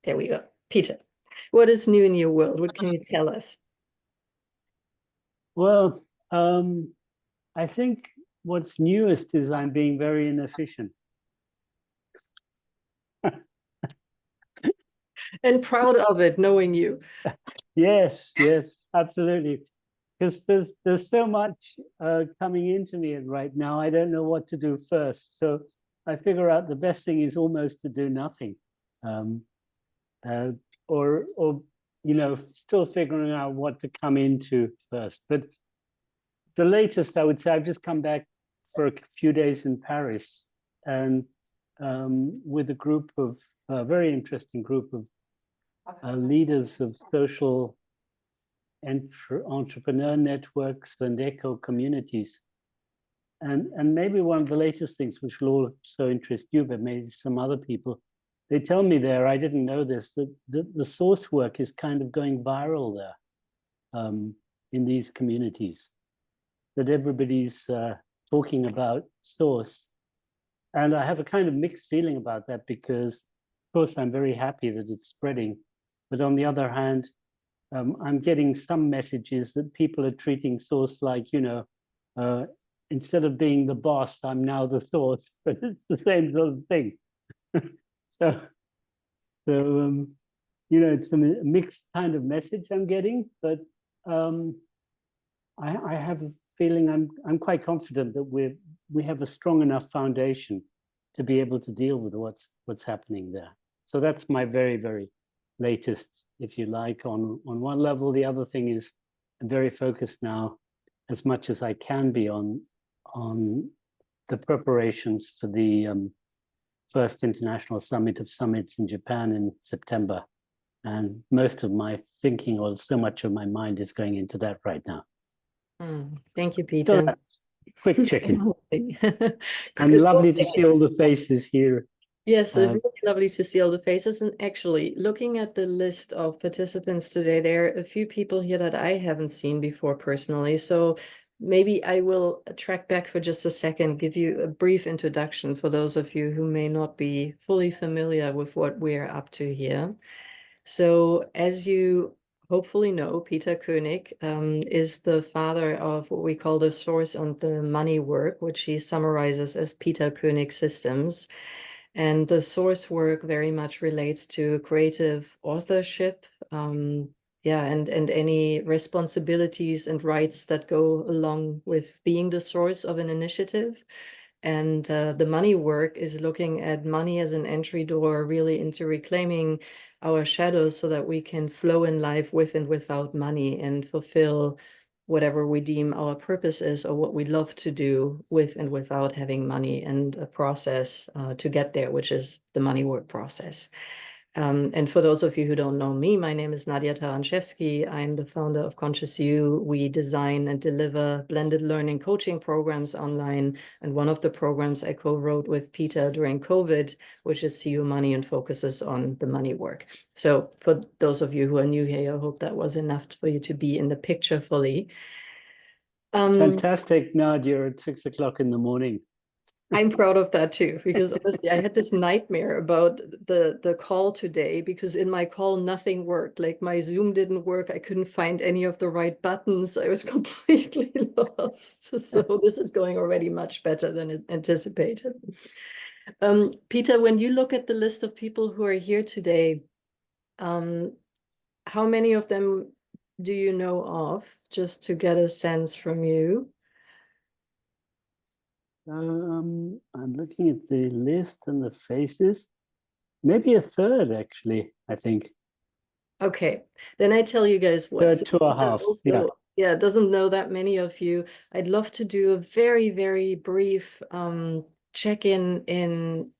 There we go. Peter, what is new in your world? What can you tell us? Well, I think what's newest is I'm being very inefficient. And proud of it, knowing you. Yes, absolutely. Because there's so much coming into me right now. I don't know what to do first. So I figure out the best thing is almost to do nothing. Or still figuring out what to come into first. But the latest, I would say, I've just come back for a few days in Paris, and with a group of a very interesting group of leaders of social entrepreneur networks and eco communities. And maybe one of the latest things, which will also interest you, but maybe some other people, they tell me there, I didn't know this, that the source work is kind of going viral there in these communities, that everybody's talking about source. And I have a kind of mixed feeling about that because, of course, I'm very happy that it's spreading. But on the other hand, I'm getting some messages that people are treating source like, instead of being the boss, I'm now the source, but it's the same sort of thing. So it's a mixed kind of message I'm getting, but I have a feeling I'm quite confident that we have a strong enough foundation to be able to deal with what's happening there. So that's my very, very latest, if you like, on one level. The other thing is I'm very focused now, as much as I can be, on the preparations for the first International Summit of Summits in Japan in September. And most of my thinking, or so much of my mind, is going into that right now. Thank you, Peter. So that's quick check-in. And lovely to see all the faces here. Yes, really lovely to see all the faces. And actually, looking at the list of participants today, there are a few people here that I haven't seen before personally. So maybe I will track back for just a second, give you a brief introduction for those of you who may not be fully familiar with what we're up to here. So as you hopefully know, Peter Koenig is the father of what we call the source on the money work, which he summarizes as Peter Koenig systems. And the source work very much relates to creative authorship, and any responsibilities and rights that go along with being the source of an initiative. And the money work is looking at money as an entry door, really into reclaiming our shadows so that we can flow in life with and without money and fulfill whatever we deem our purpose is, or what we love to do with and without having money, and a process to get there, which is the money work process. And for those of you who don't know me, my name is Nadjeschda Taranczewski. I'm the founder of ConsciousU. We design and deliver blended learning coaching programs online. And one of the programs I co-wrote with Peter during COVID, which is CU Money, and focuses on the money work. So for those of you who are new here, I hope that was enough for you to be in the picture fully. Fantastic, Nadia, at 6 o'clock in the morning. I'm proud of that too, because honestly, I had this nightmare about the call today, because in my call, nothing worked. Like my Zoom didn't work. I couldn't find any of the right buttons. I was completely lost. So this is going already much better than anticipated. Peter, when you look at the list of people who are here today, how many of them do you know of, just to get a sense from you? I'm looking at the list and the faces. Maybe a third, actually, I think. Okay, then I tell you guys what. Third to a half, also, yeah, doesn't know that many of you. I'd love to do a very, very brief check-in in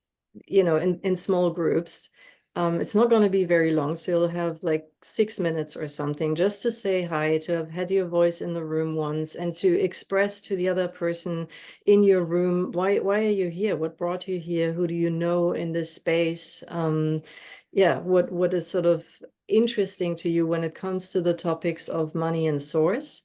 small groups. It's not going to be very long, so you'll have like 6 minutes or something, just to say hi, to have had your voice in the room once, and to express to the other person in your room, why are you here? What brought you here? Who do you know in this space? What is sort of interesting to you when it comes to the topics of money and source?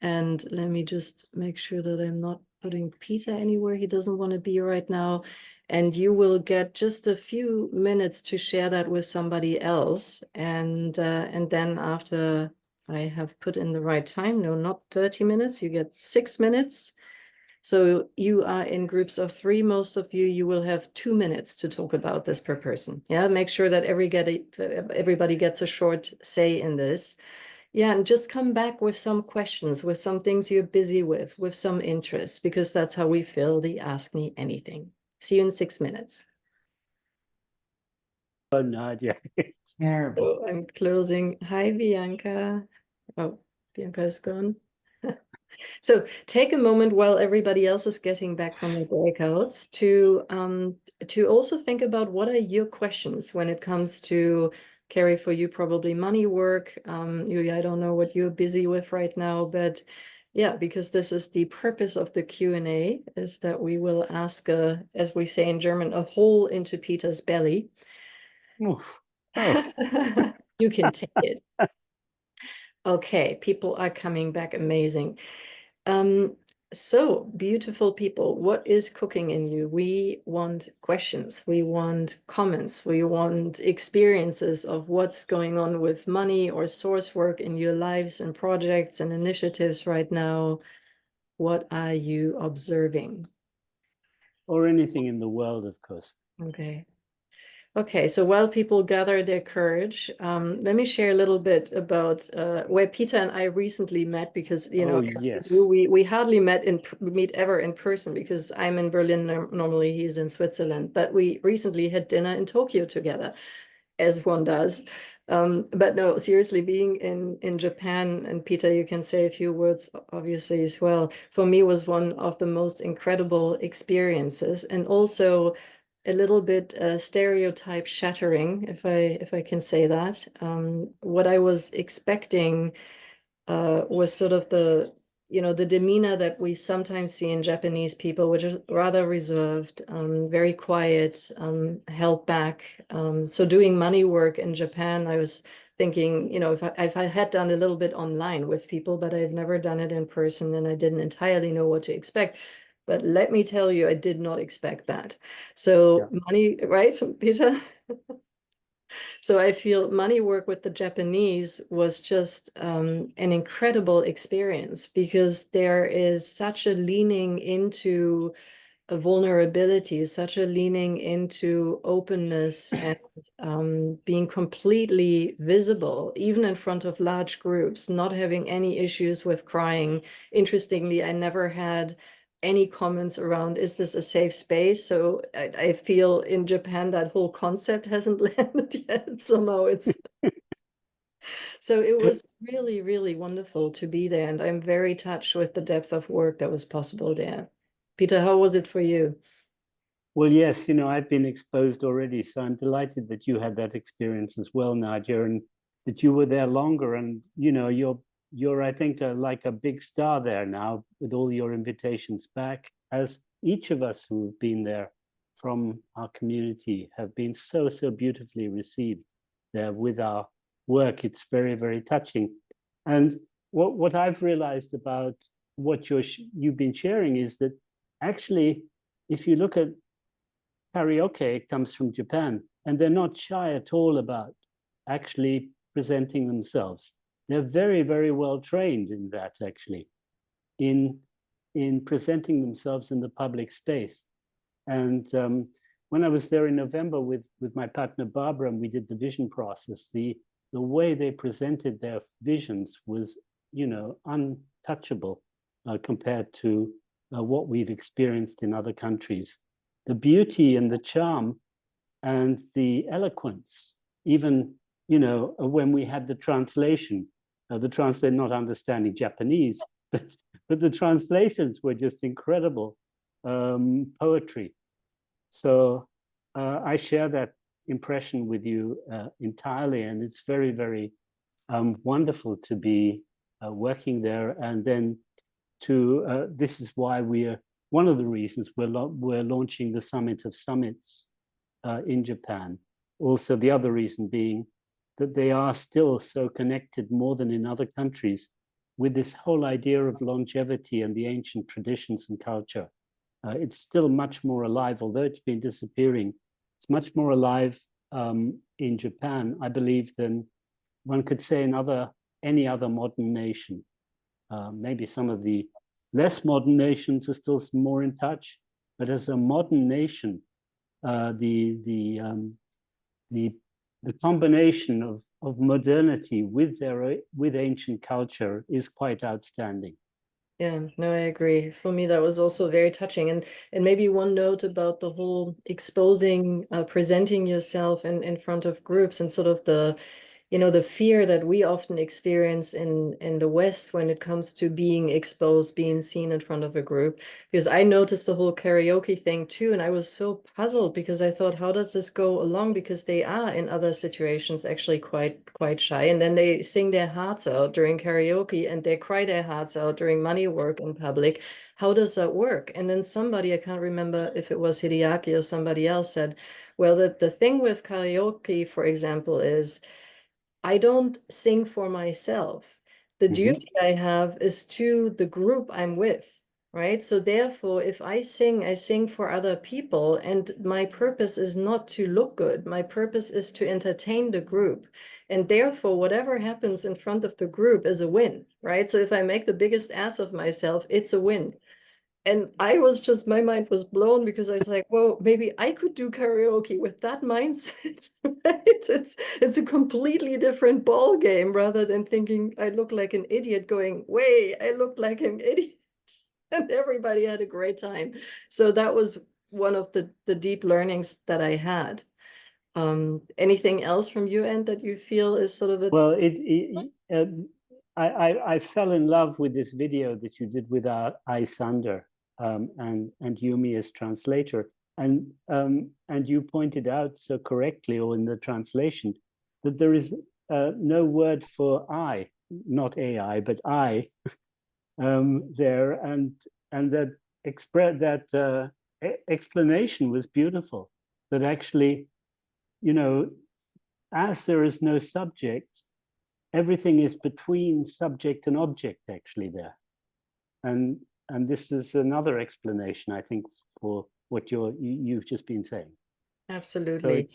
And let me just make sure that I'm not putting Peter anywhere he doesn't want to be right now. And you will get just a few minutes to share that with somebody else. And then after I have put in the right time, no, not 30 minutes, you get 6 minutes. So you are in groups of 3, most of you will have 2 minutes to talk about this per person. Yeah, make sure that everybody gets a short say in this. Yeah, and just come back with some questions, with some things you're busy with some interest, because that's how we fill the Ask Me Anything. See you in 6 minutes. Oh, Nadia. Terrible. So I'm closing. Hi, Bianca. Oh, Bianca is gone. So take a moment while everybody else is getting back from the breakouts to also think about what are your questions when it comes to Carrie, for you, probably money work. Julia, I don't know what you're busy with right now, but yeah, because this is the purpose of the Q&A, is that we will ask, as we say in German, a hole into Peter's belly. Oof. Oh. You can take it. Okay, people are coming back. Amazing. So beautiful people, what is cooking in you? We want questions, we want comments, we want experiences of what's going on with money or source work in your lives and projects and initiatives right now. What are you observing? Or anything in the world, of course. Okay. Okay, so while people gather their courage, let me share a little bit about where Peter and I recently met, because Oh, as yes. we hardly meet ever in person, because I'm in Berlin normally, he's in Switzerland, but we recently had dinner in Tokyo together, as one does. But no, seriously, being in Japan, and Peter, you can say a few words obviously as well, for me was one of the most incredible experiences, and also a little bit stereotype shattering, if I can say that. What I was expecting was sort of the demeanor that we sometimes see in Japanese people, which is rather reserved, very quiet, held back. So doing money work in Japan, I was thinking, if I had done a little bit online with people, but I've never done it in person, and I didn't entirely know what to expect. But let me tell you, I did not expect that. So money, right, Peter? So I feel money work with the Japanese was just an incredible experience, because there is such a leaning into a vulnerability, such a leaning into openness and being completely visible, even in front of large groups, not having any issues with crying. Interestingly, I never had any comments around, is this a safe space? So I feel in Japan that whole concept hasn't landed yet. Somehow it's so it was really, really wonderful to be there, and I'm very touched with the depth of work that was possible there. Peter, how was it for you? Well, yes, I've been exposed already, so I'm delighted that you had that experience as well, Nadia, and that you were there longer. And you're I think like a big star there now, with all your invitations back, as each of us who've been there from our community have been so beautifully received there with our work. It's very, very touching. And what I've realized about what you've been sharing is that actually, if you look at karaoke, comes from Japan, and they're not shy at all about actually presenting themselves. They're very, very well trained in that, actually, in presenting themselves in the public space. And when I was there in November with my partner Barbara, and we did the vision process, the way they presented their visions was, untouchable compared to what we've experienced in other countries. The beauty and the charm and the eloquence, even, when we had the translation, the translator not understanding Japanese, but the translations were just incredible poetry. So I share that impression with you entirely, and it's very, very wonderful to be working there. And then this is why one of the reasons we're launching the Summit of Summits in Japan. Also, the other reason being that they are still so connected, more than in other countries, with this whole idea of longevity and the ancient traditions and culture. It's still much more alive, although it's been disappearing. It's much more alive in Japan, I believe, than one could say in any other modern nation. Maybe some of the less modern nations are still more in touch, but as a modern nation, the combination of modernity with ancient culture is quite outstanding. Yeah, no, I agree. For me, that was also very touching. And maybe one note about the whole exposing, presenting yourself in front of groups and sort of the, you know, the fear that we often experience in the West when it comes to being exposed, being seen in front of a group. Because I noticed the whole karaoke thing too, and I was so puzzled because I thought, how does this go along? Because they are in other situations actually quite shy, and then they sing their hearts out during karaoke and they cry their hearts out during money work in public. How does that work? And then somebody, I can't remember if it was Hideaki or somebody else, said, well, the thing with karaoke, for example, is I don't sing for myself. The duty I have is to the group I'm with, right? So therefore, if I sing for other people, and my purpose is not to look good. My purpose is to entertain the group. And therefore, whatever happens in front of the group is a win, right? So if I make the biggest ass of myself, it's a win. And I was just, my mind was blown because I was like, whoa, maybe I could do karaoke with that mindset, right? It's a completely different ball game rather than thinking I look like an idiot going, way, I look like an idiot. And everybody had a great time. So that was one of the deep learnings that I had. Anything else from your end that you feel is sort of a... Well, I fell in love with this video that you did with Isander and Yumi as translator, and you pointed out so correctly, or in the translation, that there is no word for I, not AI, but I there, and that explanation was beautiful. That actually, you know, as there is no subject, everything is between subject and object actually there. And this is another explanation, I think, for what you've just been saying. Absolutely.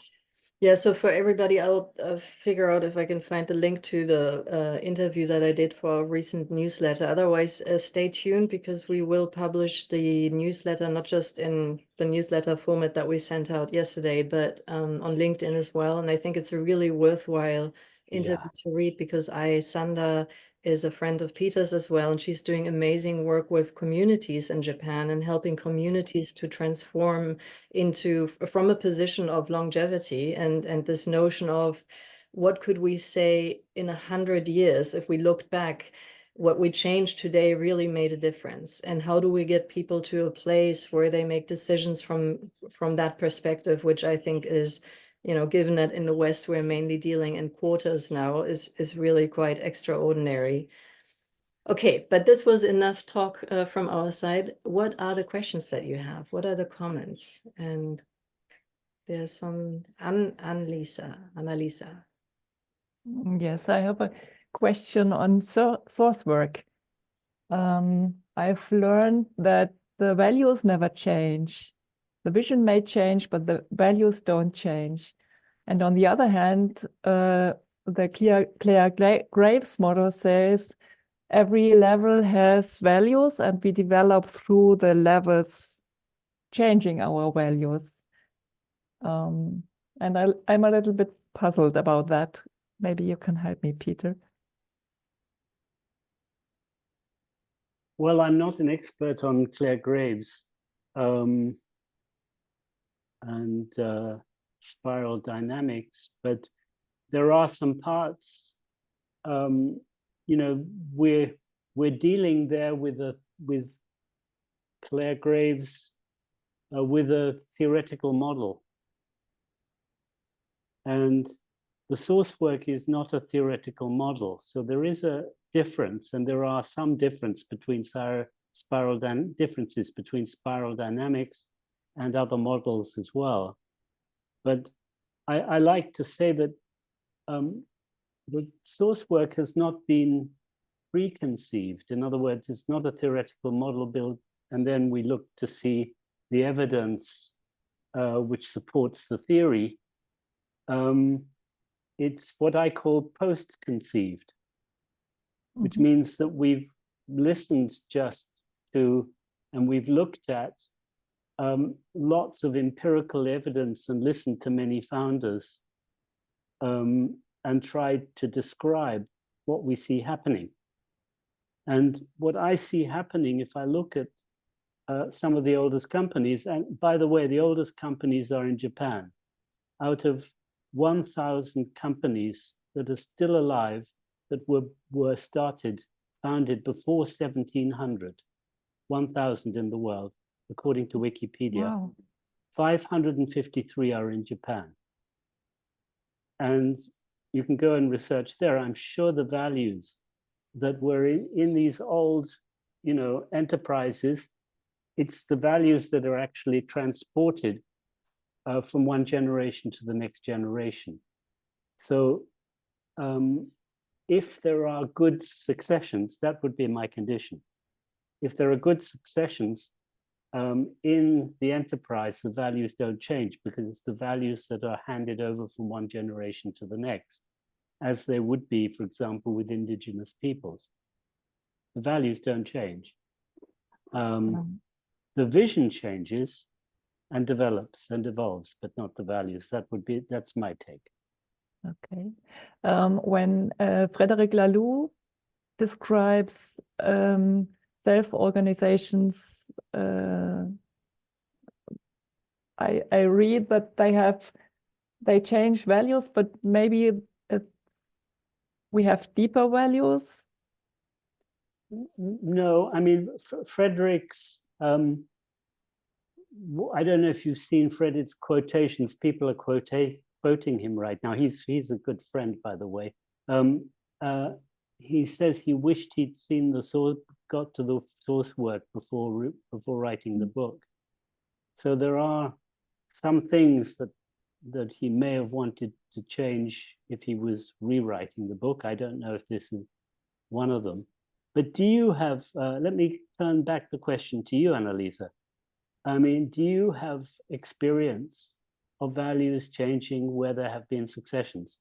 Yeah, so for everybody, I'll figure out if I can find the link to the interview that I did for a recent newsletter. Otherwise, stay tuned because we will publish the newsletter, not just in the newsletter format that we sent out yesterday, but on LinkedIn as well. And I think it's a really worthwhile interview to read because Sanda is a friend of Peter's as well, and she's doing amazing work with communities in Japan and helping communities to transform from a position of longevity and this notion of what could we say in 100 years if we looked back, what we changed today really made a difference, and how do we get people to a place where they make decisions from that perspective, which I think is, you know, given that in the West we're mainly dealing in quarters now, is really quite extraordinary. Okay, but this was enough talk from our side. What are the questions that you have? What are the comments? And there's some Annalisa. Yes, I have a question on source work. I've learned that the values never change. The vision may change, but the values don't change. And on the other hand, the Claire Graves model says every level has values and we develop through the levels changing our values. And I'm a little bit puzzled about that. Maybe you can help me, Peter. Well, I'm not an expert on Claire Graves and spiral dynamics, but there are some parts. You know, we're dealing there with Claire Graves with a theoretical model, and the source work is not a theoretical model. So there is a difference, and there are some differences between spiral dynamics and other models as well. But I like to say that the source work has not been preconceived. In other words, it's not a theoretical model built, and then we look to see the evidence which supports the theory. It's what I call post-conceived, which means that we've listened just to, and we've looked at lots of empirical evidence and listened to many founders and tried to describe what we see happening. And what I see happening, if I look at some of the oldest companies, and by the way, the oldest companies are in Japan. Out of 1,000 companies that are still alive that were founded before 1700, 1,000 in the world, according to Wikipedia. Wow. 553 are in Japan. And you can go and research there. I'm sure the values that were in these old, enterprises, it's the values that are actually transported from one generation to the next generation. So if there are good successions, that would be my condition. If there are good successions in the enterprise, the values don't change because it's the values that are handed over from one generation to the next, as they would be, for example, with indigenous peoples. The values don't change. The vision changes and develops and evolves, but not the values. That's my take. Okay. When Frederic Laloux describes self-organizations, I read that they change values, but maybe we have deeper values. No, I mean, Frederick's, I don't know if you've seen Frederick's quotations. People are quoting him right now. He's a good friend, by the way. He says he wished he'd seen got to the source work before writing the book. So there are some things that he may have wanted to change if he was rewriting the book. I don't know if this is one of them. But do you have, let me turn back the question to you, Annalisa. I mean, do you have experience of values changing where there have been successions?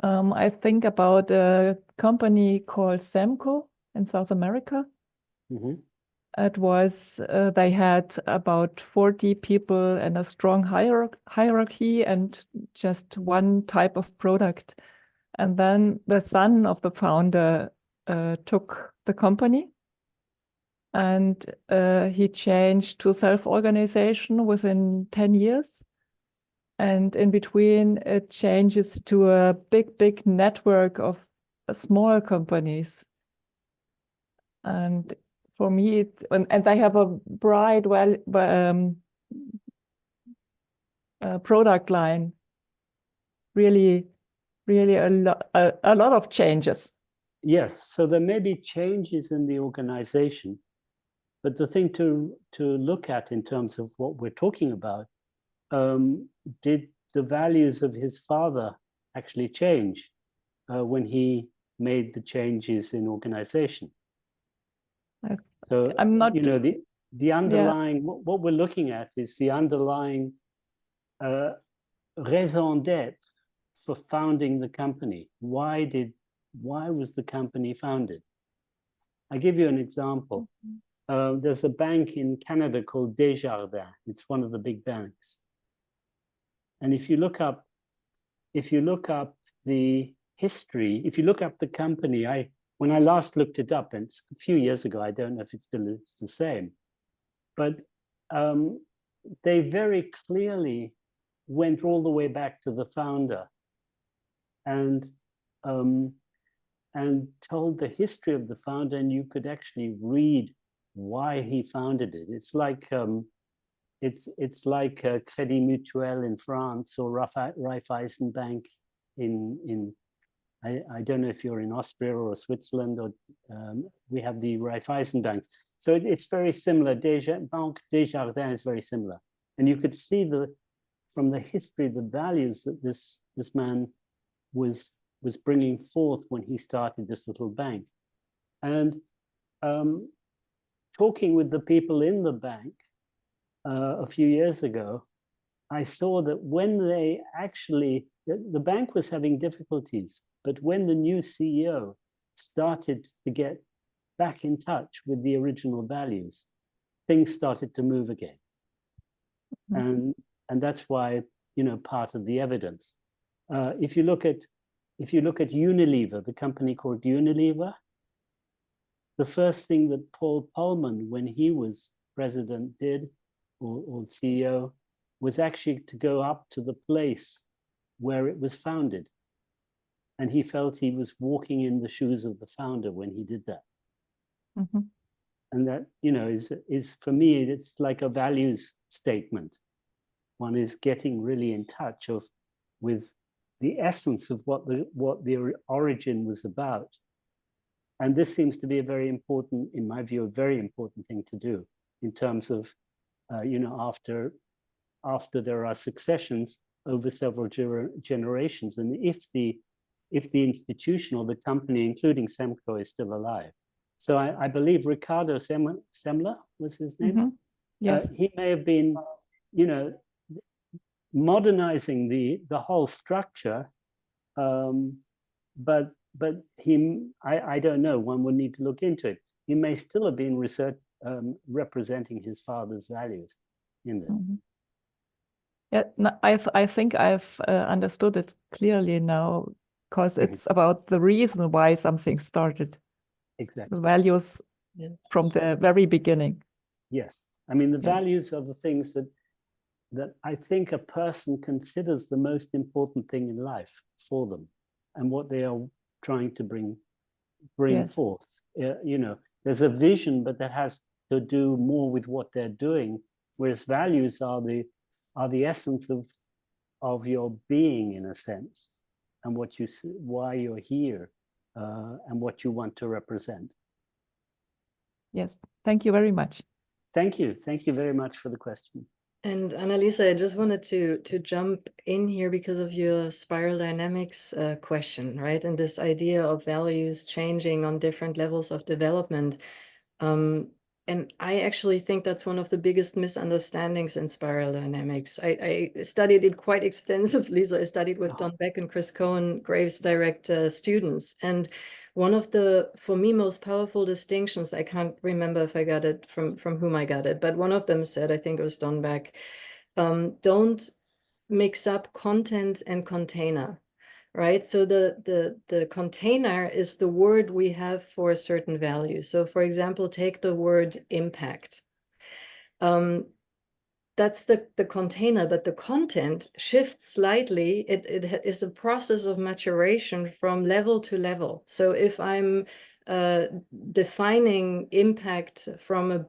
I think about a company called Semco in South America. It was, they had about 40 people and a strong hierarchy and just one type of product. And then the son of the founder took the company and he changed to self-organization within 10 years. And in between, it changes to a big network of small companies. And for me, and they have a bright, product line. Really a lot of changes. Yes, so there may be changes in the organization, but the thing to look at in terms of what we're talking about, did the values of his father actually change when he made the changes in organization? So I'm not, the underlying, what we're looking at is the underlying raison d'être for founding the company. Why was the company founded? I give you an example. There's a bank in Canada called Desjardins. It's one of the big banks. And if you look up the history, if you look up the company, when I last looked it up, and it's a few years ago, I don't know if it's the same, but they very clearly went all the way back to the founder and told the history of the founder, and you could actually read why he founded it. It's like Crédit Mutuel in France or Raiffeisen Bank in I don't know if you're in Austria or Switzerland, or we have the Raiffeisen Bank. So it's very similar. Banque Desjardins is very similar, and you could see from the history, the values that this man was was bringing forth when he started this little bank. And talking with the people in the bank a few years ago, I saw that when they actually, the bank was having difficulties, but when the new CEO started to get back in touch with the original values, things started to move again. And that's why, you know, part of the evidence. If you look at Unilever, the company called Unilever, the first thing that Paul Polman, when he was president, did, or CEO, was actually to go up to the place where it was founded. And he felt he was walking in the shoes of the founder when he did that. And that, you know, is for me, it's like a values statement. One is getting really in touch with the essence of what the origin was about. And this seems to be a very important, in my view, a very important thing to do in terms of, you know, after there are successions over several generations, and if the institution or the company, including Semco, is still alive. So I believe Ricardo Semler was his name. Yes. He may have been, you know, modernizing the whole structure, but I don't know. One would need to look into it. He may still have been representing his father's values in this. Yeah, no, I think I've understood it clearly now, because it's about the reason why something started. Exactly. The values from the very beginning. Yes. I mean, the values are the things that I think a person considers the most important thing in life for them, and what they are trying to bring forth. You know, there's a vision, but that has to do more with what they're doing, whereas values are the essence of your being, in a sense, and why you're here, and what you want to represent. Yes, thank you very much. Thank you very much for the question. And Annalisa, I just wanted to jump in here because of your spiral dynamics question, right? And this idea of values changing on different levels of development. And I actually think that's one of the biggest misunderstandings in spiral dynamics. I studied it quite extensively. So I studied with Don Beck and Chris Cohen, Graves' direct students. And one of the, for me, most powerful distinctions, I can't remember if I got it from whom I got it, but one of them said, I think it was Don Beck, don't mix up content and container. Right, so the container is the word we have for a certain value. So, for example, take the word impact. That's the container, but the content shifts slightly. It is a process of maturation from level to level. So, if I'm defining impact from a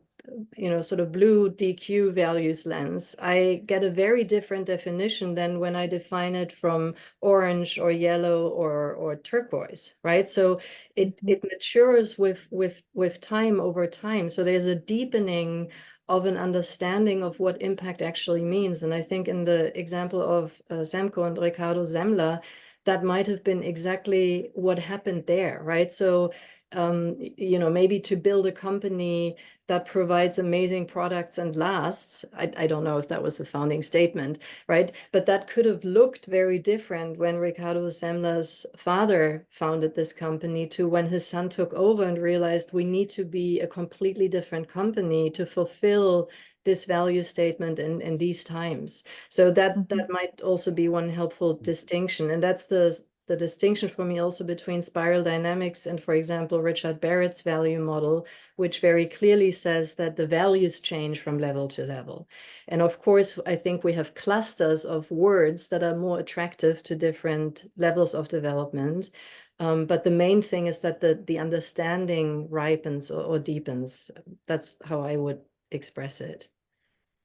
sort of blue DQ values lens, I get a very different definition than when I define it from orange or yellow or turquoise, right? So it matures with time, over time. So there's a deepening of an understanding of what impact actually means. And I think in the example of Semco and Ricardo Semler, that might have been exactly what happened there, right? So maybe to build a company that provides amazing products and lasts. I don't know if that was a founding statement, right? But that could have looked very different when Ricardo Semler's father founded this company to when his son took over and realized we need to be a completely different company to fulfill this value statement in these times. So that might also be one helpful distinction. And that's the distinction for me also between spiral dynamics and, for example, Richard Barrett's value model, which very clearly says that the values change from level to level. And of course, I think we have clusters of words that are more attractive to different levels of development. But the main thing is that the understanding ripens or deepens. That's how I would express it.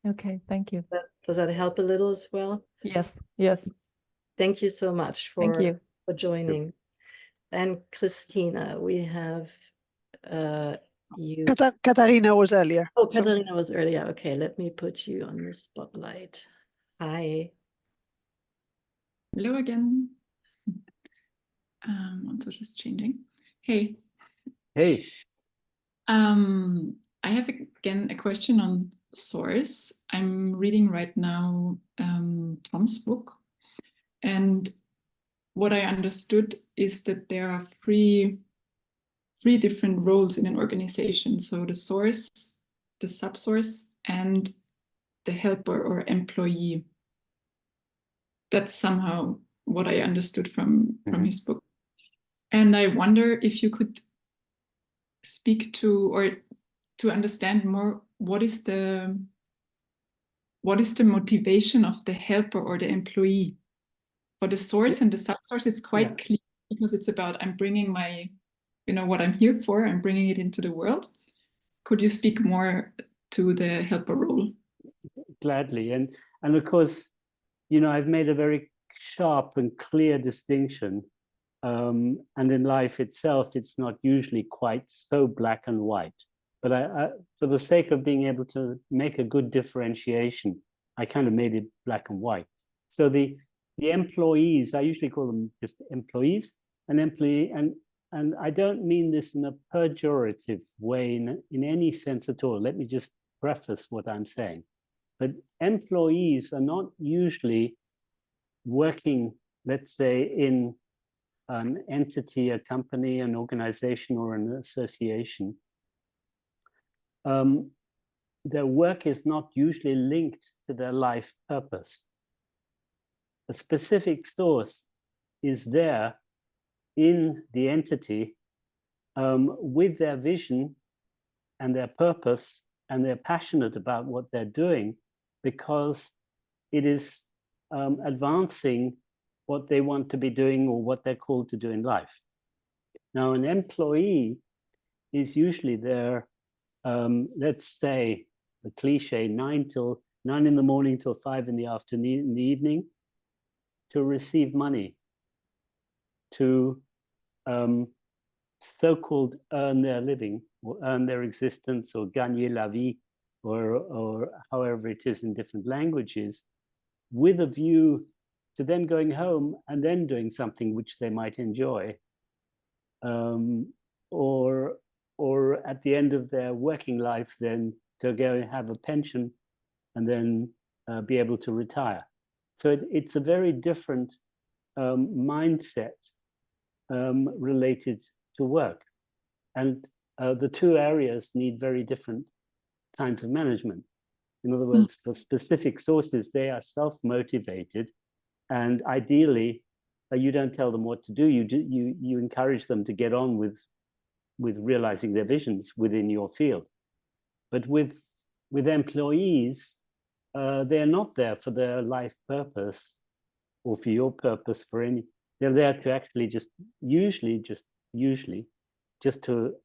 Okay, thank you. Does that help a little as well? Yes, yes. Thank you so much for joining. And Christina, we have you. Katarina was earlier. Oh, Katarina was earlier. Okay, let me put you on the spotlight. Hi. Hello again. Also just changing. Hey. Hey. I have again a question on source. I'm reading right now Tom's book, and what I understood is that there are three different roles in an organization. So the source, the subsource, and the helper or employee. That's somehow what I understood from his book. And I wonder if you could speak to, or to understand more, what is the motivation of the helper or the employee? For the source and the subsource, it's quite clear, because it's about, I'm bringing my, what I'm here for, I'm bringing it into the world. Could you speak more to the helper role? Gladly. And of course, I've made a very sharp and clear distinction. And in life itself, it's not usually quite so black and white. But I, for the sake of being able to make a good differentiation, I kind of made it black and white. So the employees, I usually call them just employees, an employee, and I don't mean this in a pejorative way in any sense at all. Let me just preface what I'm saying. But employees are not usually working, let's say, in an entity, a company, an organization, or an association. Their work is not usually linked to their life purpose. A specific source is there in the entity with their vision and their purpose, and they're passionate about what they're doing because it is advancing what they want to be doing or what they're called to do in life. Now, an employee is usually there, let's say, the cliche, 9 in the morning till 5 in the afternoon, in the evening, to receive money, to so-called earn their living or earn their existence or gagner la vie, or however it is in different languages, with a view to then going home and then doing something which they might enjoy, or at the end of their working life, then to go and have a pension and then be able to retire. So it's a very different mindset related to work. And the two areas need very different kinds of management. In other words, for specific sources, they are self-motivated, and ideally, you don't tell them what to do. You encourage them to get on with realizing their visions within your field. But with employees, they're not there for their life purpose or for your purpose for any. They're there to actually usually to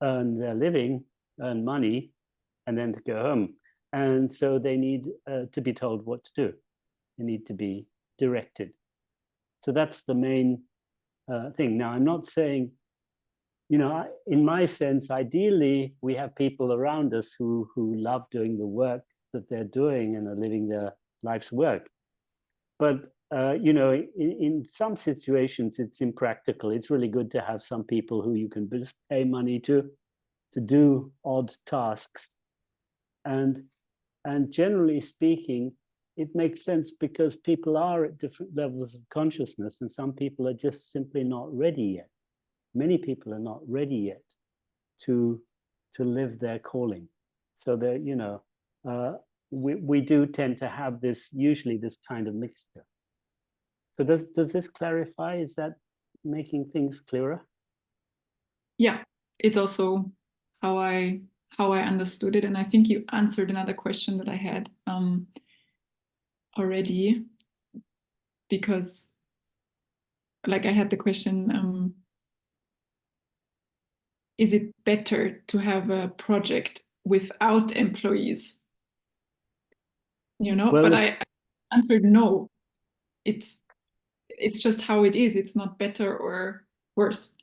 earn their living, earn money, and then to go home. And so they need to be told what to do. They need to be directed. So that's the main thing. Now, I'm not saying, in my sense, ideally, we have people around us who love doing the work that they're doing and are living their life's work. But, in some situations, it's impractical. It's really good to have some people who you can just pay money to do odd tasks. And generally speaking, it makes sense because people are at different levels of consciousness, and some people are just simply not ready yet. Many people are not ready yet to live their calling. So that, we do tend to have usually this kind of mixture. So does this clarify? Is that making things clearer? Yeah, it's also how I understood it, and I think you answered another question that I had already, because like I had the question, is it better to have a project without employees? Well, but I answered no. It's just how it is. It's not better or worse.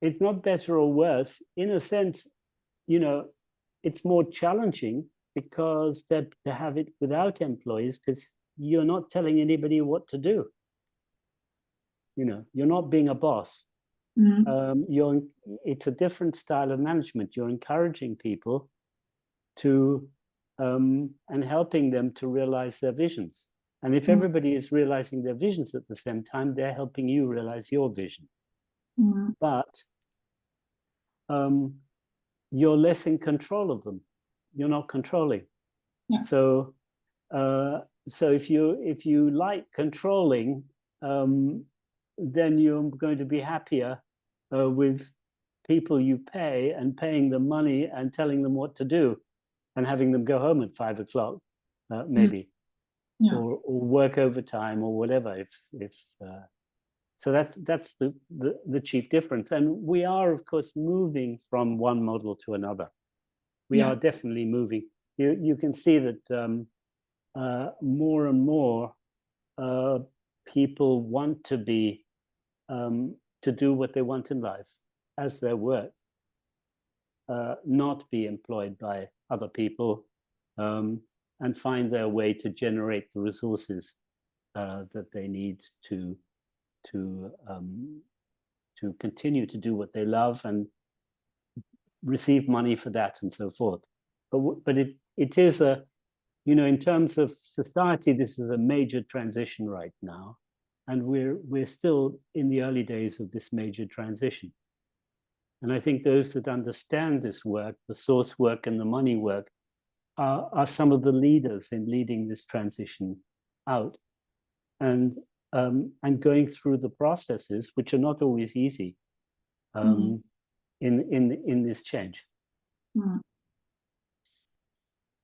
It's not better or worse. In a sense, it's more challenging because to have it without employees, because you're not telling anybody what to do. you're not being a boss. It's a different style of management. You're encouraging people to and helping them to realize their visions. And if everybody is realizing their visions at the same time, they're helping you realize your vision. But you're less in control of them. You're not controlling. Yeah. So if you like controlling, then you're going to be happier with people you pay and paying them money and telling them what to do and having them go home at 5 o'clock, maybe, or work overtime or whatever. So that's the chief difference. And we are, of course, moving from one model to another. We are definitely moving. You can see that more and more people want to be to do what they want in life as their work, not be employed by other people, and find their way to generate the resources that they need to continue to do what they love and receive money for that and so forth. But it is a, in terms of society, this is a major transition right now, and we're still in the early days of this major transition. And I think those that understand this work, the source work and the money work, are some of the leaders in leading this transition out, and going through the processes, which are not always easy, in this change.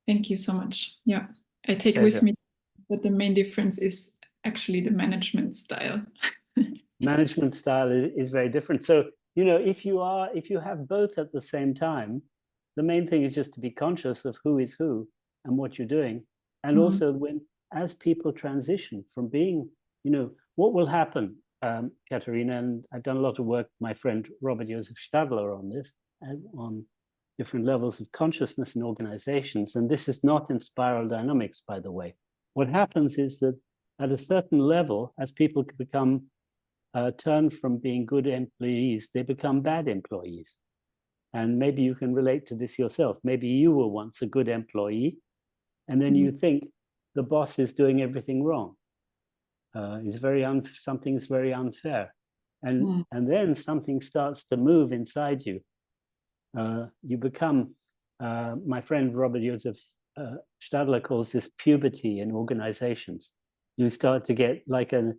Thank you so much. Yeah, I take Pleasure. with me that the main difference is actually the management style. Management style is very different. So, if you have both at the same time, the main thing is just to be conscious of who is who and what you're doing. And also as people transition from being, what will happen, Katharina, and I've done a lot of work with my friend Robert Joseph Stadler on this, on different levels of consciousness in organizations. And this is not in spiral dynamics, by the way. What happens is that at a certain level, as people become turn from being good employees, they become bad employees. And maybe you can relate to this yourself. Maybe you were once a good employee, and then you think the boss is doing everything wrong. Something's very unfair. And then something starts to move inside you. You become, my friend Robert Joseph Stadler calls this puberty in organizations. You start to get like an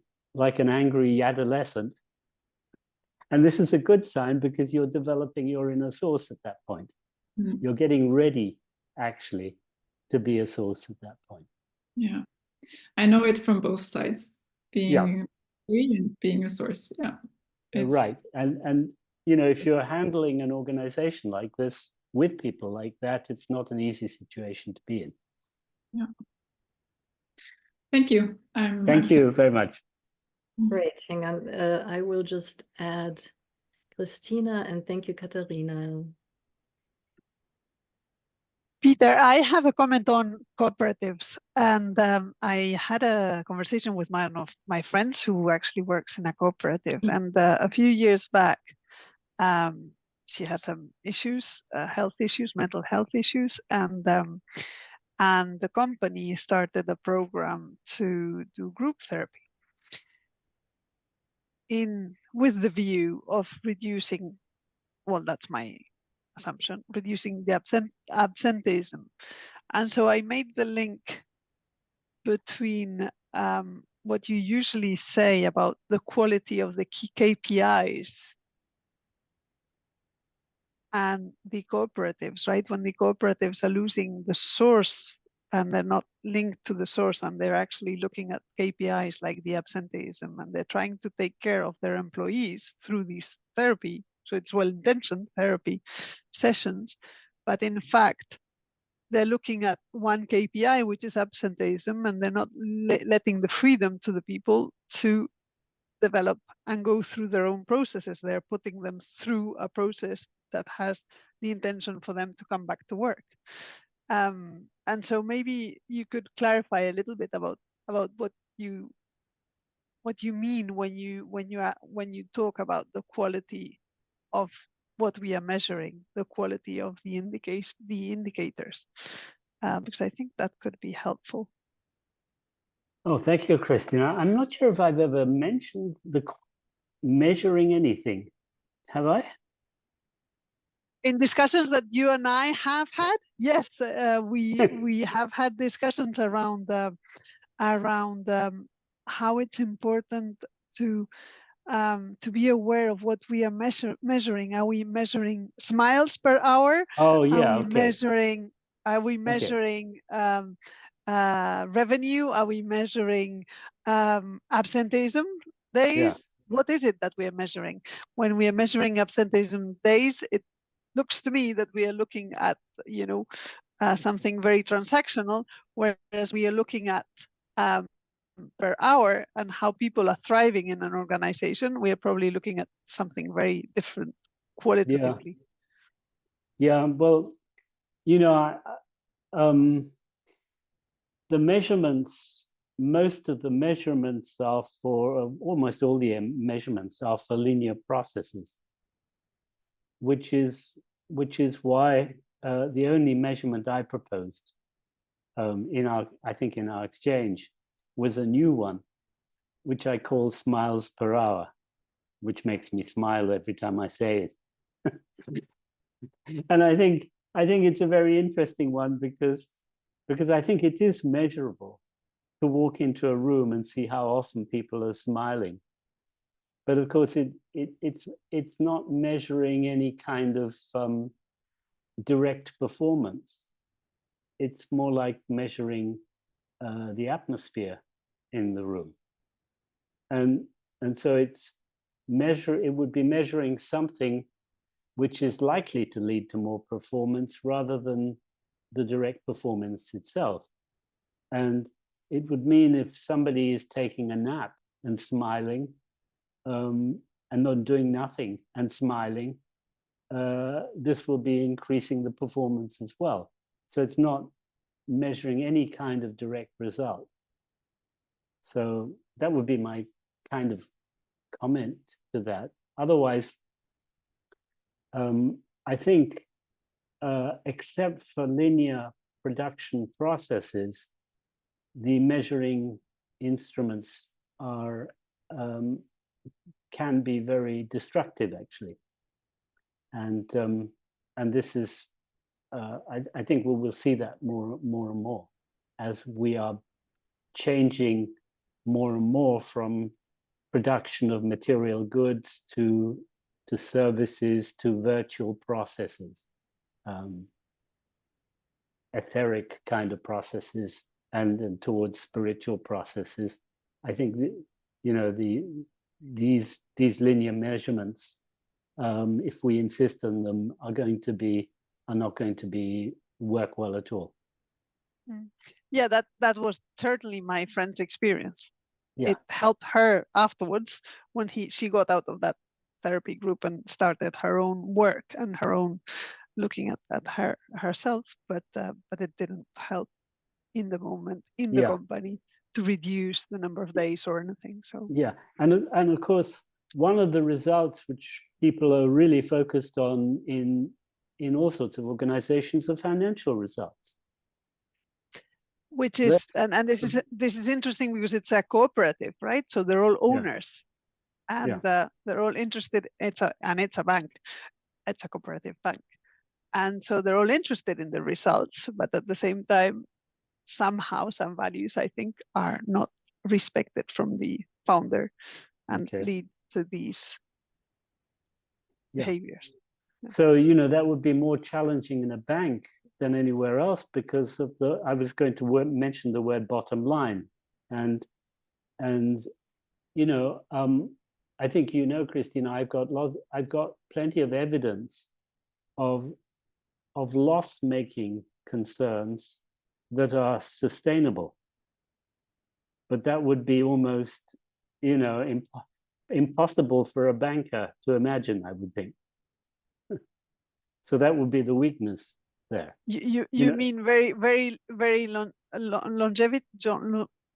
angry adolescent. And this is a good sign because you're developing your inner source at that point. You're getting ready, actually, to be a source at that point. Yeah. I know it from both sides, being and being a source. Yeah. Right. And if you're handling an organization like this with people like that, it's not an easy situation to be in. Yeah. Thank you. Thank you very much. Great. Hang on. I will just add Christina, and thank you, Katharina. Peter, I have a comment on cooperatives, and I had a conversation with one of my friends who actually works in a cooperative, and a few years back, she had some issues, health issues, mental health issues, and the company started a program to do group therapy with the view of reducing, well, that's my assumption, reducing the absenteeism. And so I made the link between what you usually say about the quality of the key KPIs and the cooperatives, right? When the cooperatives are losing the source and they're not linked to the source, and they're actually looking at KPIs like the absenteeism, and they're trying to take care of their employees through these therapy. So it's well-intentioned therapy sessions, but in fact, they're looking at one KPI, which is absenteeism, and they're not letting the freedom to the people to develop and go through their own processes. They're putting them through a process that has the intention for them to come back to work. And so maybe you could clarify a little bit about what you you mean when you talk about the quality of what we are measuring, the quality of the indicators, because I think that could be helpful. Oh, thank you, Christina. I'm not sure if I've ever mentioned the measuring anything. Have I? In discussions that you and I have had, yes, we have had discussions around how it's important to be aware of what we are measuring. Are we measuring smiles per hour? Oh, yeah. Are we Okay. measuring? Are we measuring revenue? Are we measuring absenteeism days? Yeah. What is it that we are measuring? When we are measuring absenteeism days, it looks to me that we are looking at, you know, something very transactional, whereas we are looking at per hour and how people are thriving in an organization. We are probably looking at something very different qualitatively. Yeah. Well, you know, the measurements, most of the measurements are for, almost all the measurements are for linear processes, which is why the only measurement I proposed I think in our exchange was a new one, which I call smiles per hour, which makes me smile every time I say it. And I think it's a very interesting one because I think it is measurable to walk into a room and see how often people are smiling. But of course, it's not measuring any kind of direct performance. It's more like measuring the atmosphere in the room, and so it would be measuring something which is likely to lead to more performance rather than the direct performance itself. And it would mean if somebody is taking a nap and smiling, and not doing nothing and smiling, this will be increasing the performance as well. So it's not measuring any kind of direct result. So that would be my kind of comment to that. Otherwise, I think, except for linear production processes, the measuring instruments are can be very destructive, actually. And this is, I think we will see that more and more as we are changing more and more from production of material goods to services, to virtual processes, etheric kind of processes, and towards spiritual processes. I think you know these linear measurements, if we insist on them, are not going to be work well at all. Yeah, that was certainly my friend's experience. Yeah. It helped her afterwards when she got out of that therapy group and started her own work and her own looking at herself, but it didn't help in the moment in the company to reduce the number of days or anything. So yeah, and of course, one of the results which people are really focused on in all sorts of organizations are financial results. Which is and this is interesting because it's a cooperative, right? So they're all owners, and they're all interested. It's a bank, it's a cooperative bank, and so they're all interested in the results. But at the same time, somehow some values, I think, are not respected from the founder and lead to these behaviors. So that would be more challenging in a bank than anywhere else because of I was going to mention the word bottom line, and I think Christina, I've got plenty of evidence of loss-making concerns that are sustainable, but that would be almost impossible for a banker to imagine, I would think. So that would be the weakness there. You mean very longevity?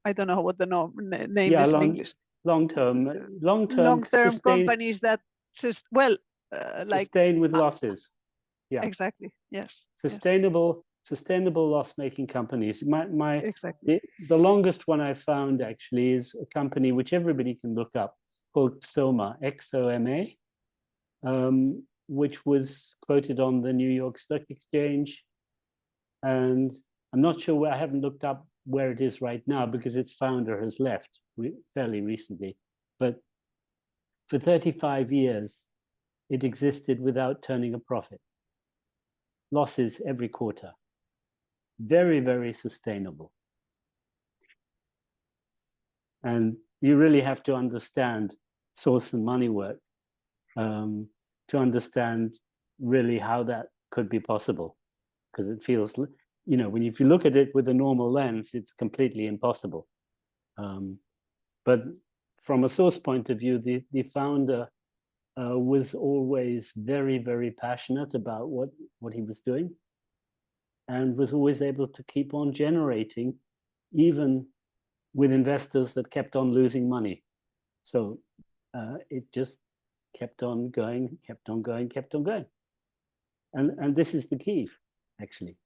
I don't know what the name is in English. long-term long-term companies that sustain with losses. Yeah, exactly. Yes. Sustainable loss-making companies. Exactly. The longest one I found actually is a company which everybody can look up called XOMA, XOMA, which was quoted on the New York Stock Exchange. And I'm not sure where, I haven't looked up where it is right now because its founder has left fairly recently. But for 35 years, it existed without turning a profit. Losses every quarter. Very, very sustainable. And you really have to understand source and money work to understand really how that could be possible. Because it feels, you know, if you look at it with a normal lens, it's completely impossible. But from a source point of view, the founder was always very, very passionate about what he was doing, and was always able to keep on generating, even with investors that kept on losing money. So it just kept on going, kept on going, kept on going. And this is the key, actually.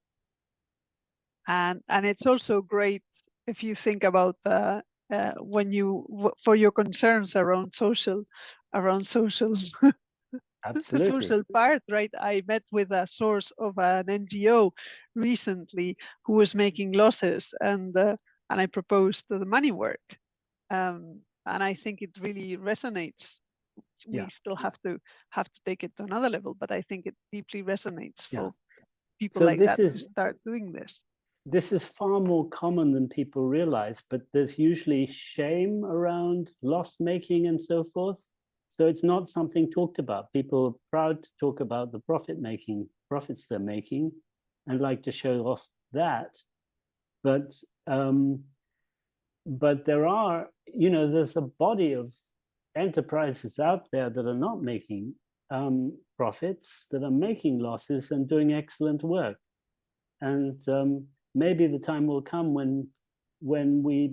And it's also great if you think about when for your concerns around social Absolutely. the social part, right? I met with a source of an NGO recently who was making losses, and I proposed the money work, and I think it really resonates. We still have to take it to another level, but I think it deeply resonates for people like that to start doing this. This is far more common than people realize, but there's usually shame around loss making and so forth. So it's not something talked about. People are proud to talk about the profits they're making and like to show off that. But there are, there's a body of enterprises out there that are not making profits, that are making losses and doing excellent work. And maybe the time will come when we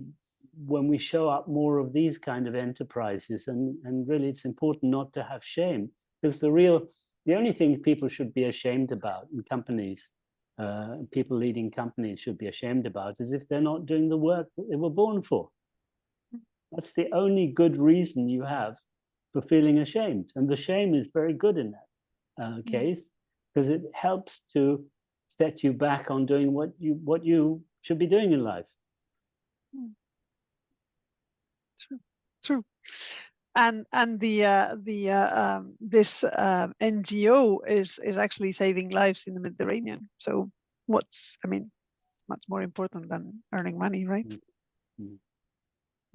show up more of these kind of enterprises, and really it's important not to have shame, because the only thing people should be ashamed about in companies, people leading companies should be ashamed about, is if they're not doing the work that they were born for. That's the only good reason you have for feeling ashamed, and the shame is very good in that case, because it helps to set you back on doing what you should be doing in life. True. And this NGO is actually saving lives in the Mediterranean. So it's much more important than earning money, right?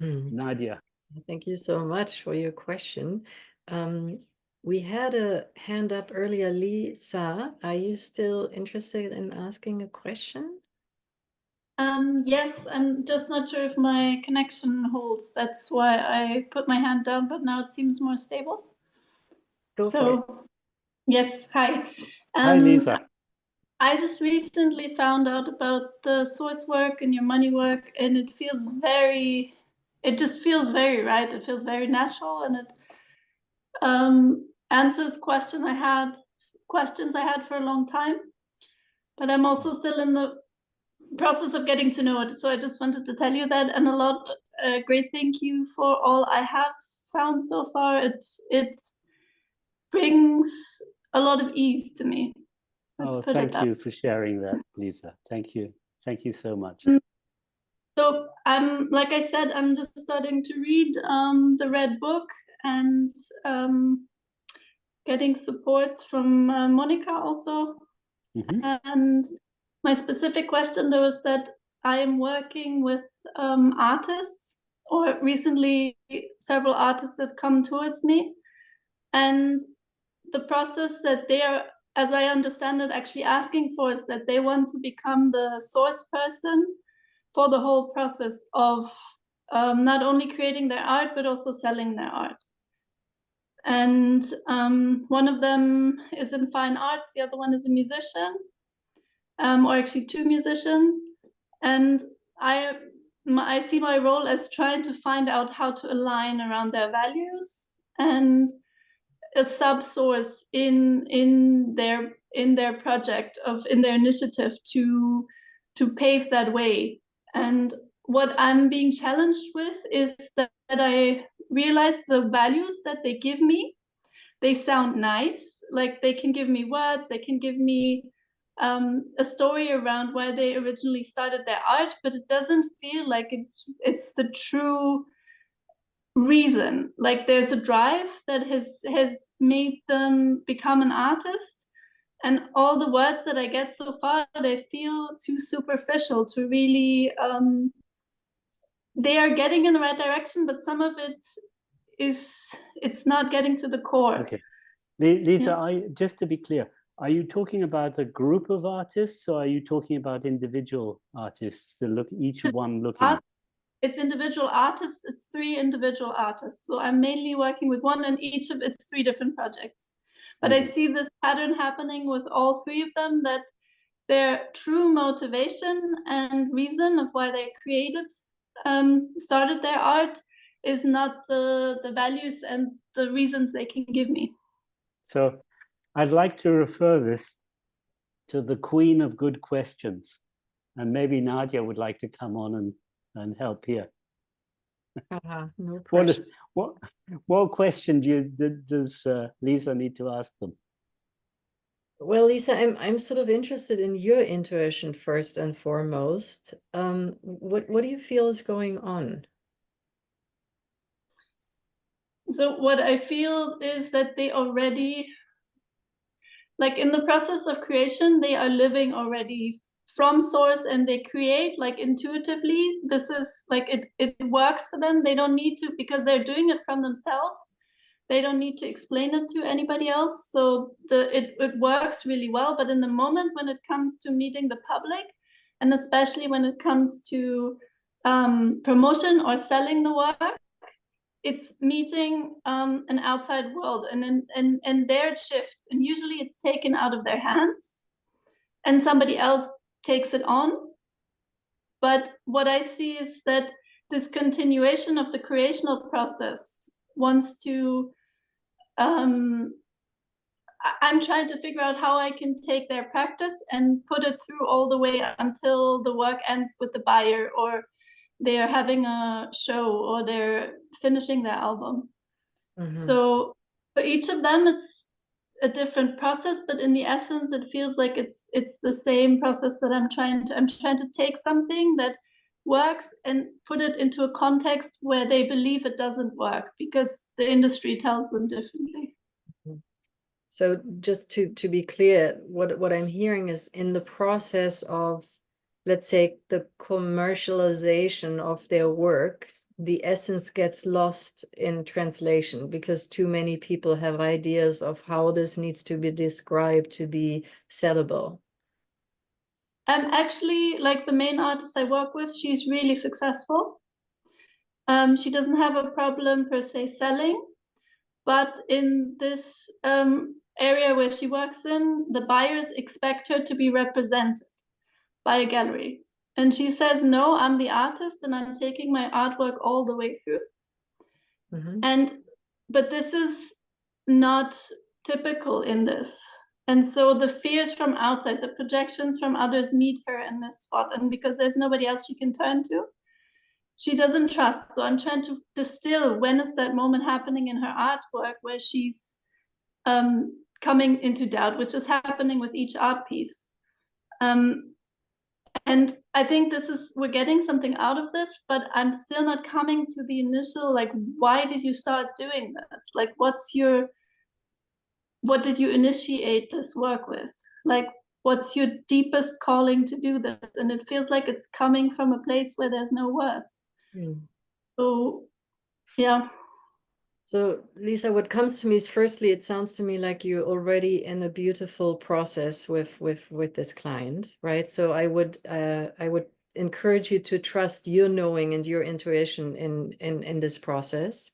Nadia. Thank you so much for your question. We had a hand up earlier. Lisa, are you still interested in asking a question? Yes, I'm just not sure if my connection holds. That's why I put my hand down, but now it seems more stable. Go for it. Yes, hi. Hi, Lisa. I just recently found out about the source work and your money work, and it just feels very right. It feels very natural, and it answers questions I had for a long time. But I'm also still in the process of getting to know it. So I just wanted to tell you that, and a great thank you for all I have found so far. It brings a lot of ease to me. Thank you for sharing that, Lisa. Thank you. Thank you so much. So like I said, I'm just starting to read the Red Book and getting support from Monica also. And my specific question though is that I am working with artists, or recently several artists have come towards me, and the process that they are, as I understand it, actually asking for is that they want to become the source person for the whole process of not only creating their art, but also selling their art. And one of them is in fine arts, the other one is a musician, or actually two musicians. And I I see my role as trying to find out how to align around their values and a sub-source in their project in their initiative to pave that way. And what I'm being challenged with is that I realize the values that they give me, they sound nice, like they can give me words, they can give me a story around why they originally started their art, but it doesn't feel like it's the true reason. Like there's a drive that has made them become an artist, and all the words that I get so far, they feel too superficial to really they are getting in the right direction, but some of it it's not getting to the core. Okay, Lisa, Yeah. just to be clear, are you talking about a group of artists, or are you talking about individual artists that look each one looking? It's individual artists. It's 3 individual artists. So I'm mainly working with one, and each of it's 3 different projects. But I see this pattern happening with all 3 of them, that their true motivation and reason of why they started their art is not the values and the reasons they can give me. So I'd like to refer this to the queen of good questions. And maybe Nadia would like to come on and help here. No pressure. What question does Lisa need to ask them? Well, Lisa, I'm sort of interested in your intuition first and foremost. What do you feel is going on? So what I feel is that they already, like in the process of creation, they are living already from source, and they create like intuitively. This is like it works for them. They don't need to, because they're doing it from themselves. They don't need to explain it to anybody else. So it works really well. But in the moment when it comes to meeting the public, and especially when it comes to promotion or selling the work, it's meeting an outside world, and there it shifts, and usually it's taken out of their hands and somebody else takes it on. But what I see is that this continuation of the creational process wants to I'm trying to figure out how I can take their practice and put it through all the way until the work ends with the buyer, or they're having a show, or they're finishing their album. So for each of them, it's a different process, but in the essence, it feels like it's the same process that I'm trying to take something that works and put it into a context where they believe it doesn't work because the industry tells them differently. So just to be clear, what I'm hearing is, in the process of, let's say, the commercialization of their works, the essence gets lost in translation because too many people have ideas of how this needs to be described to be sellable. Actually, like the main artist I work with, she's really successful. She doesn't have a problem per se selling, but in this area where she works in, the buyers expect her to be represented by a gallery. And she says, no, I'm the artist and I'm taking my artwork all the way through. But this is not typical in this. And so the fears from outside, the projections from others meet her in this spot. And because there's nobody else she can turn to, she doesn't trust. So I'm trying to distill, when is that moment happening in her artwork where she's coming into doubt, which is happening with each art piece. And I think we're getting something out of this, but I'm still not coming to the initial, like, why did you start doing this? Like, what did you initiate this work with? Like, what's your deepest calling to do this? And it feels like it's coming from a place where there's no words. So, yeah. So Lisa, what comes to me is, firstly, it sounds to me like you're already in a beautiful process with this client, right? So I would encourage you to trust your knowing and your intuition in this process.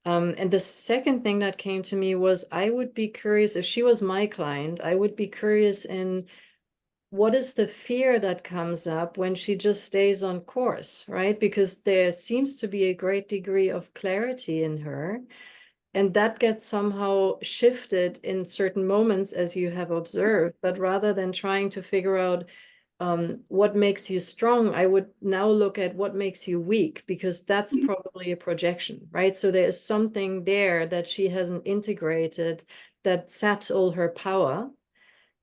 And the second thing that came to me was, I would be curious, if she was my client, I would be curious in what is the fear that comes up when she just stays on course, right? Because there seems to be a great degree of clarity in her, and that gets somehow shifted in certain moments, as you have observed. But rather than trying to figure out what makes you strong, I would now look at what makes you weak, because that's probably a projection, right? So there is something there that she hasn't integrated that saps all her power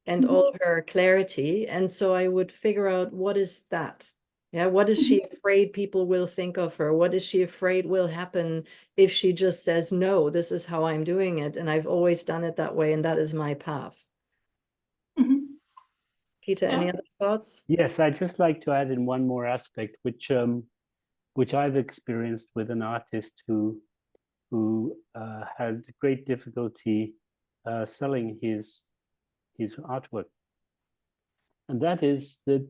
and all her clarity. And so I would figure out, what is that? Yeah, what is she afraid people will think of her? What is she afraid will happen if she just says, no, this is how I'm doing it, and I've always done it that way, and that is my path? Peter, any other thoughts? Yes, I'd just like to add in one more aspect, which I've experienced with an artist who had great difficulty selling his artwork, and that is that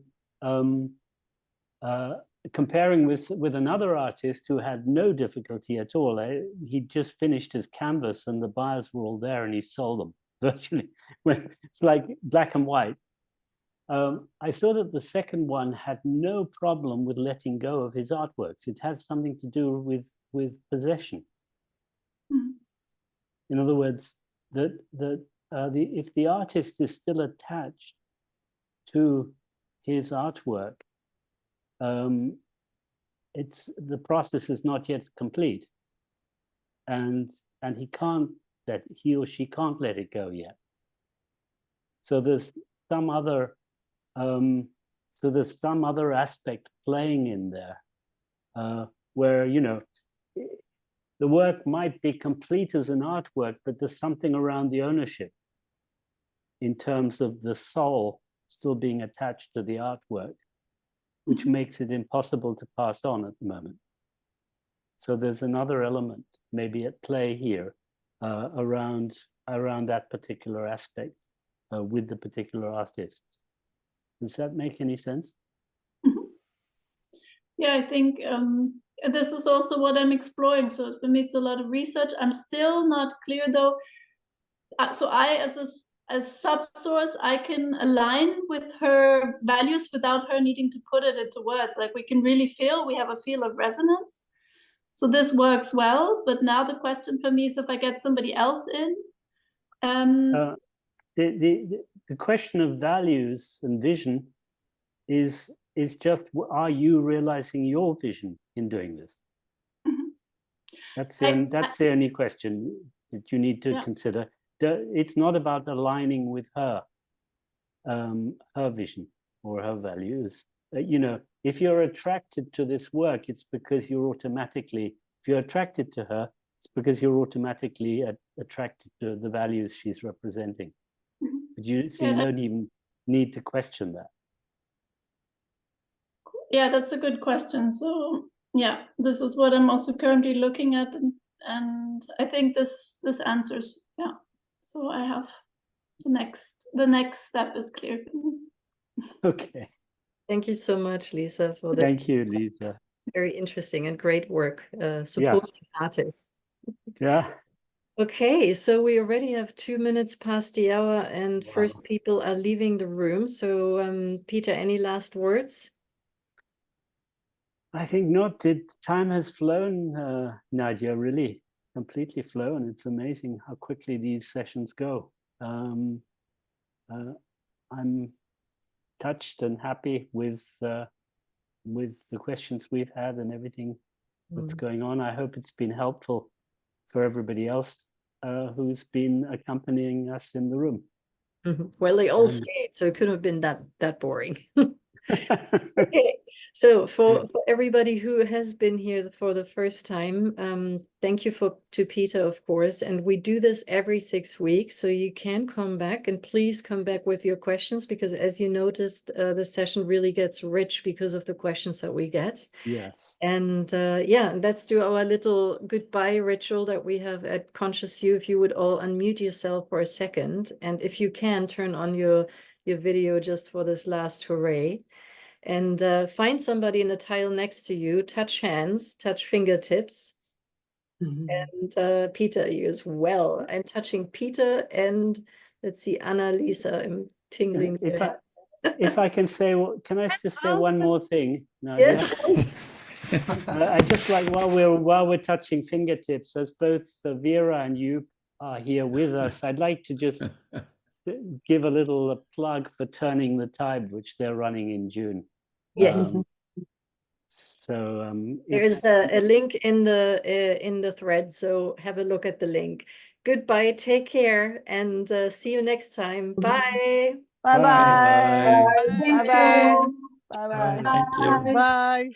comparing with another artist who had no difficulty at all. He just finished his canvas and the buyers were all there, and he sold them virtually. It's like black and white. I saw that the second one had no problem with letting go of his artworks. It has something to do with possession. In other words, if the artist is still attached to his artwork, the process is not yet complete, and he or she can't let it go yet. So there's some other aspect playing in there, where, you know, the work might be complete as an artwork, but there's something around the ownership in terms of the soul still being attached to the artwork, which makes it impossible to pass on at the moment. So there's another element maybe at play here around that particular aspect with the particular artists. Does that make any sense? Yeah, I think this is also what I'm exploring. So for me, it's a lot of research. I'm still not clear though. So I, as sub-source, I can align with her values without her needing to put it into words. Like we can really feel, we have a feel of resonance. So this works well. But now the question for me is, if I get somebody else in. The question of values and vision is just, are you realizing your vision in doing this? That's the only question that you need to consider. It's not about aligning with her vision or her values. You know, if you're attracted to this work, it's because you're automatically, if you're attracted to her, it's because you're automatically attracted to the values she's representing. But you don't even need to question that. Yeah, that's a good question. So yeah, this is what I'm also currently looking at, and I think this answers. Yeah, so I have the next step is clear. Okay. Thank you so much, Lisa, for that. Thank you, Lisa. Very interesting and great work supporting artists. Yeah. Okay, so we already have 2 minutes past the hour, and first people are leaving the room. So Peter, any last words? I think not. The time has flown, Nadja, really completely flown. It's amazing how quickly these sessions go. I'm touched and happy with the questions we've had and everything that's going on. I hope it's been helpful for everybody else who's been accompanying us in the room. Well, they all stayed, so it couldn't have been that boring. Okay, so for everybody who has been here for the first time, thank you to Peter, of course. And we do this every 6 weeks, so you can come back, and please come back with your questions, because as you noticed, the session really gets rich because of the questions that we get. Yes. And yeah, let's do our little goodbye ritual that we have at ConsciousU. If you would all unmute yourself for a second, and if you can, turn on your video just for this last hooray. And find somebody in the tile next to you, touch hands, touch fingertips. And Peter, you as well. I'm touching Peter, and let's see, Anna, Lisa, I'm tingling. if I can say, can I just say one more thing? No, Yes. I just like while we're touching fingertips, as both Vera and you are here with us, I'd like to just give a little plug for Turning the Tide, which they're running in June. Yes. There's a link in the thread, so have a look at the link. Goodbye, take care, and see you next time. Bye. Bye bye. Thank Bye bye. you. Bye bye. Thank you. Bye.